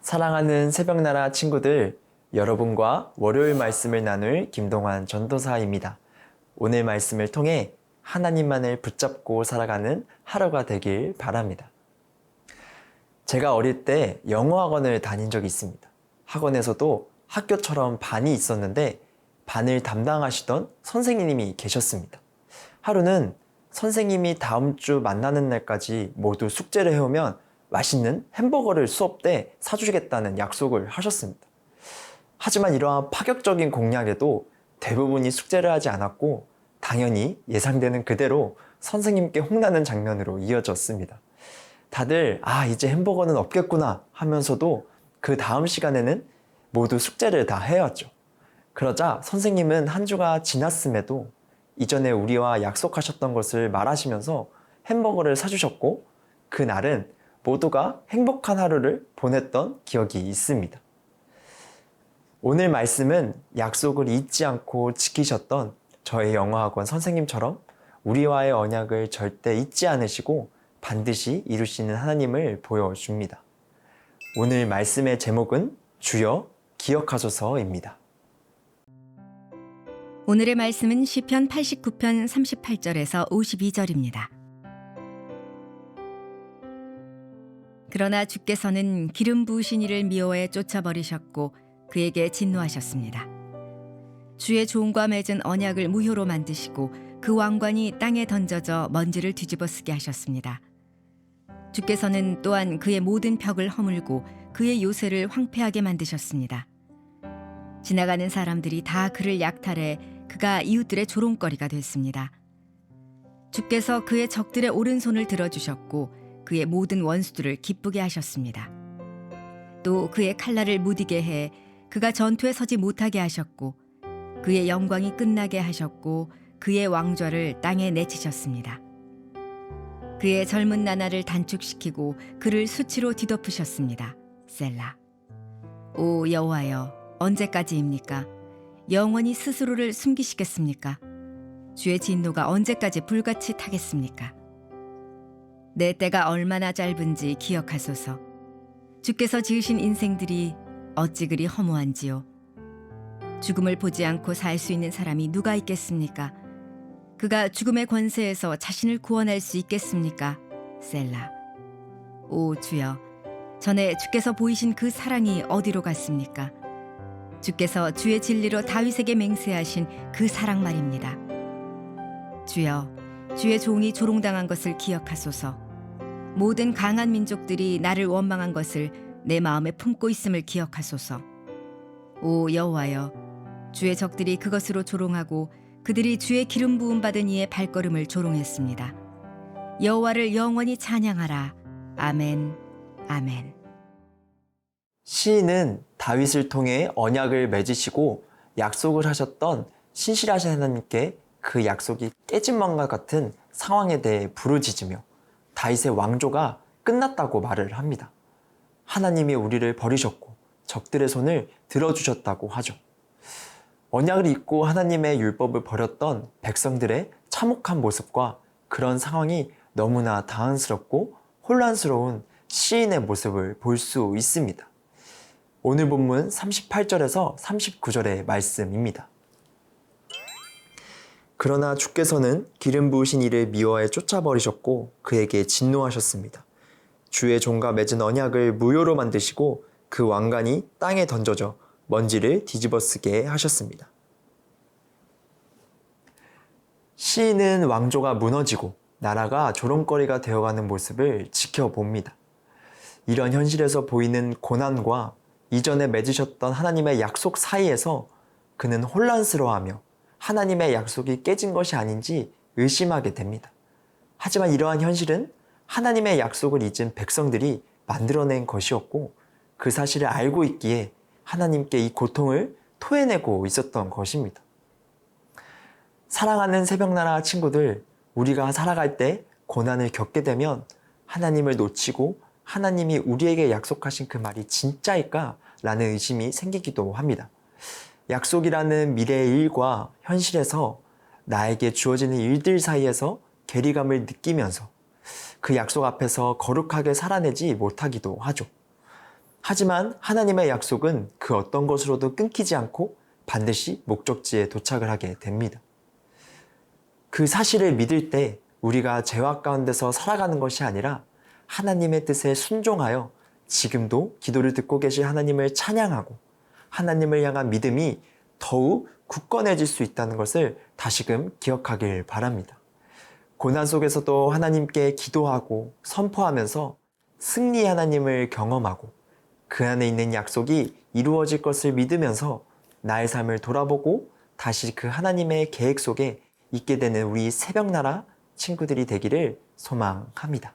사랑하는 새벽나라 친구들, 여러분과 월요일 말씀을 나눌 김동환 전도사입니다. 오늘 말씀을 통해 하나님만을 붙잡고 살아가는 하루가 되길 바랍니다. 제가 어릴 때 영어학원을 다닌 적이 있습니다. 학원에서도 학교처럼 반이 있었는데 반을 담당하시던 선생님이 계셨습니다. 하루는 선생님이 다음 주 만나는 날까지 모두 숙제를 해오면 맛있는 햄버거를 수업 때 사주겠다는 약속을 하셨습니다. 하지만 이러한 파격적인 공약에도 대부분이 숙제를 하지 않았고 당연히 예상되는 그대로 선생님께 혼나는 장면으로 이어졌습니다. 다들 이제 햄버거는 없겠구나 하면서도 그 다음 시간에는 모두 숙제를 다 해왔죠. 그러자 선생님은 한 주가 지났음에도 이전에 우리와 약속하셨던 것을 말하시면서 햄버거를 사주셨고 그날은 모두가 행복한 하루를 보냈던 기억이 있습니다. 오늘 말씀은 약속을 잊지 않고 지키셨던 저의 영어학원 선생님처럼 우리와의 언약을 절대 잊지 않으시고 반드시 이루시는 하나님을 보여줍니다. 오늘 말씀의 제목은 주여 기억하소서입니다. 오늘의 말씀은 시편 89편 38절에서 52절입니다. 그러나 주께서는 기름 부으신 이를 미워해 쫓아버리셨고 그에게 진노하셨습니다. 주의 종과 맺은 언약을 무효로 만드시고 그 왕관이 땅에 던져져 먼지를 뒤집어 쓰게 하셨습니다. 주께서는 또한 그의 모든 벽을 허물고 그의 요새를 황폐하게 만드셨습니다. 지나가는 사람들이 다 그를 약탈해 그가 이웃들의 조롱거리가 됐습니다. 주께서 그의 적들의 오른손을 들어주셨고 그의 모든 원수들을 기쁘게 하셨습니다. 또 그의 칼날을 무디게 해 그가 전투에 서지 못하게 하셨고 그의 영광이 끝나게 하셨고 그의 왕좌를 땅에 내치셨습니다. 그의 젊은 나날을 단축시키고 그를 수치로 뒤덮으셨습니다. 셀라. 오 여호와여, 언제까지입니까? 영원히 스스로를 숨기시겠습니까? 주의 진노가 언제까지 불같이 타겠습니까? 내 때가 얼마나 짧은지 기억하소서. 주께서 지으신 인생들이 어찌 그리 허무한지요. 죽음을 보지 않고 살 수 있는 사람이 누가 있겠습니까? 그가 죽음의 권세에서 자신을 구원할 수 있겠습니까? 셀라. 오 주여, 전에 주께서 보이신 그 사랑이 어디로 갔습니까? 주께서 주의 진리로 다윗에게 맹세하신 그 사랑 말입니다. 주여, 주의 종이 조롱당한 것을 기억하소서. 모든 강한 민족들이 나를 원망한 것을 내 마음에 품고 있음을 기억하소서. 오 여호와여, 주의 적들이 그것으로 조롱하고 그들이 주의 기름 부음 받은 이의 발걸음을 조롱했습니다. 여호와를 영원히 찬양하라. 아멘, 아멘. 시인은 다윗을 통해 언약을 맺으시고 약속을 하셨던 신실하신 하나님께 그 약속이 깨진 것과 같은 상황에 대해 부르짖으며 다윗의 왕조가 끝났다고 말을 합니다. 하나님이 우리를 버리셨고 적들의 손을 들어주셨다고 하죠. 언약을 잊고 하나님의 율법을 버렸던 백성들의 참혹한 모습과 그런 상황이 너무나 당황스럽고 혼란스러운 시인의 모습을 볼 수 있습니다. 오늘 본문 38절에서 39절의 말씀입니다. 그러나 주께서는 기름 부으신 이를 미워해 쫓아버리셨고 그에게 진노하셨습니다. 주의 종과 맺은 언약을 무효로 만드시고 그 왕관이 땅에 던져져 먼지를 뒤집어 쓰게 하셨습니다. 시인은 왕조가 무너지고 나라가 조롱거리가 되어가는 모습을 지켜봅니다. 이런 현실에서 보이는 고난과 이전에 맺으셨던 하나님의 약속 사이에서 그는 혼란스러워하며 하나님의 약속이 깨진 것이 아닌지 의심하게 됩니다. 하지만 이러한 현실은 하나님의 약속을 잊은 백성들이 만들어낸 것이었고 그 사실을 알고 있기에 하나님께 이 고통을 토해내고 있었던 것입니다. 사랑하는 새벽나라 친구들, 우리가 살아갈 때 고난을 겪게 되면 하나님을 놓치고 하나님이 우리에게 약속하신 그 말이 진짜일까? 라는 의심이 생기기도 합니다. 약속이라는 미래의 일과 현실에서 나에게 주어지는 일들 사이에서 괴리감을 느끼면서 그 약속 앞에서 거룩하게 살아내지 못하기도 하죠. 하지만 하나님의 약속은 그 어떤 것으로도 끊기지 않고 반드시 목적지에 도착을 하게 됩니다. 그 사실을 믿을 때 우리가 죄악 가운데서 살아가는 것이 아니라 하나님의 뜻에 순종하여 지금도 기도를 듣고 계신 하나님을 찬양하고 하나님을 향한 믿음이 더욱 굳건해질 수 있다는 것을 다시금 기억하길 바랍니다. 고난 속에서도 하나님께 기도하고 선포하면서 승리의 하나님을 경험하고 그 안에 있는 약속이 이루어질 것을 믿으면서 나의 삶을 돌아보고 다시 그 하나님의 계획 속에 있게 되는 우리 새벽나라 친구들이 되기를 소망합니다.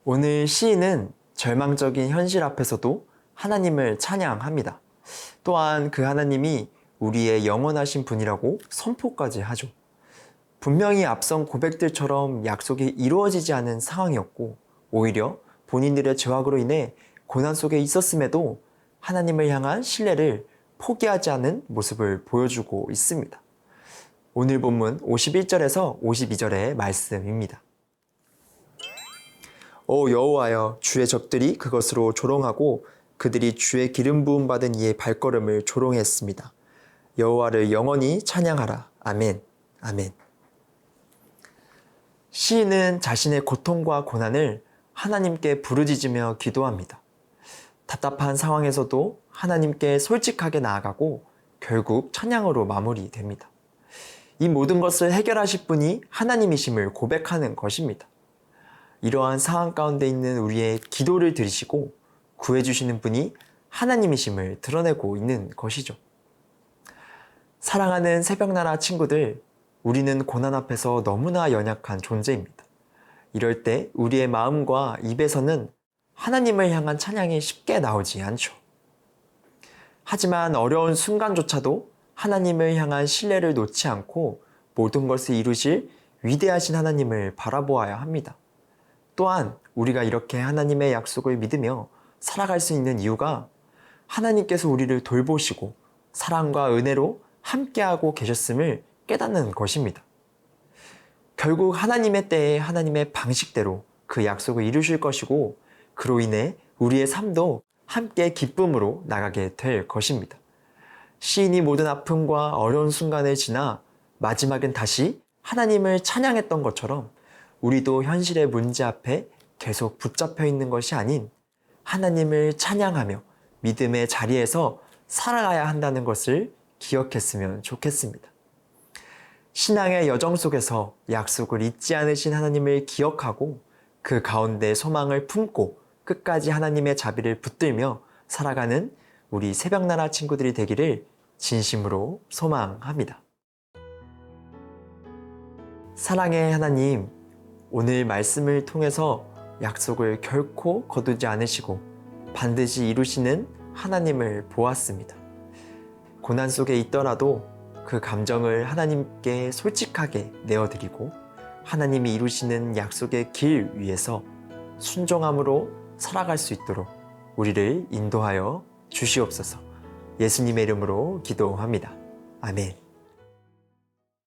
오늘 시인은 절망적인 현실 앞에서도 하나님을 찬양합니다. 또한 그 하나님이 우리의 영원하신 분이라고 선포까지 하죠. 분명히 앞선 고백들처럼 약속이 이루어지지 않은 상황이었고 오히려 본인들의 죄악으로 인해 고난 속에 있었음에도 하나님을 향한 신뢰를 포기하지 않은 모습을 보여주고 있습니다. 오늘 본문 51절에서 52절의 말씀입니다. 오 여호와여, 주의 적들이 그것으로 조롱하고 그들이 주의 기름 부음 받은 이의 발걸음을 조롱했습니다. 여호와를 영원히 찬양하라. 아멘. 아멘. 시인은 자신의 고통과 고난을 하나님께 부르짖으며 기도합니다. 답답한 상황에서도 하나님께 솔직하게 나아가고 결국 찬양으로 마무리됩니다. 이 모든 것을 해결하실 분이 하나님이심을 고백하는 것입니다. 이러한 상황 가운데 있는 우리의 기도를 들으시고 구해주시는 분이 하나님이심을 드러내고 있는 것이죠. 사랑하는 새벽나라 친구들, 우리는 고난 앞에서 너무나 연약한 존재입니다. 이럴 때 우리의 마음과 입에서는 하나님을 향한 찬양이 쉽게 나오지 않죠. 하지만 어려운 순간조차도 하나님을 향한 신뢰를 놓지 않고 모든 것을 이루실 위대하신 하나님을 바라보아야 합니다. 또한 우리가 이렇게 하나님의 약속을 믿으며 살아갈 수 있는 이유가 하나님께서 우리를 돌보시고 사랑과 은혜로 함께하고 계셨음을 깨닫는 것입니다. 결국 하나님의 때에 하나님의 방식대로 그 약속을 이루실 것이고 그로 인해 우리의 삶도 함께 기쁨으로 나가게 될 것입니다. 시인이 모든 아픔과 어려운 순간을 지나 마지막엔 다시 하나님을 찬양했던 것처럼 우리도 현실의 문제 앞에 계속 붙잡혀 있는 것이 아닌 하나님을 찬양하며 믿음의 자리에서 살아가야 한다는 것을 기억했으면 좋겠습니다. 신앙의 여정 속에서 약속을 잊지 않으신 하나님을 기억하고 그 가운데 소망을 품고 끝까지 하나님의 자비를 붙들며 살아가는 우리 새벽나라 친구들이 되기를 진심으로 소망합니다. 사랑의 하나님, 오늘 말씀을 통해서 약속을 결코 거두지 않으시고 반드시 이루시는 하나님을 보았습니다. 고난 속에 있더라도 그 감정을 하나님께 솔직하게 내어드리고 하나님이 이루시는 약속의 길 위에서 순종함으로 살아갈 수 있도록 우리를 인도하여 주시옵소서. 예수님의 이름으로 기도합니다. 아멘.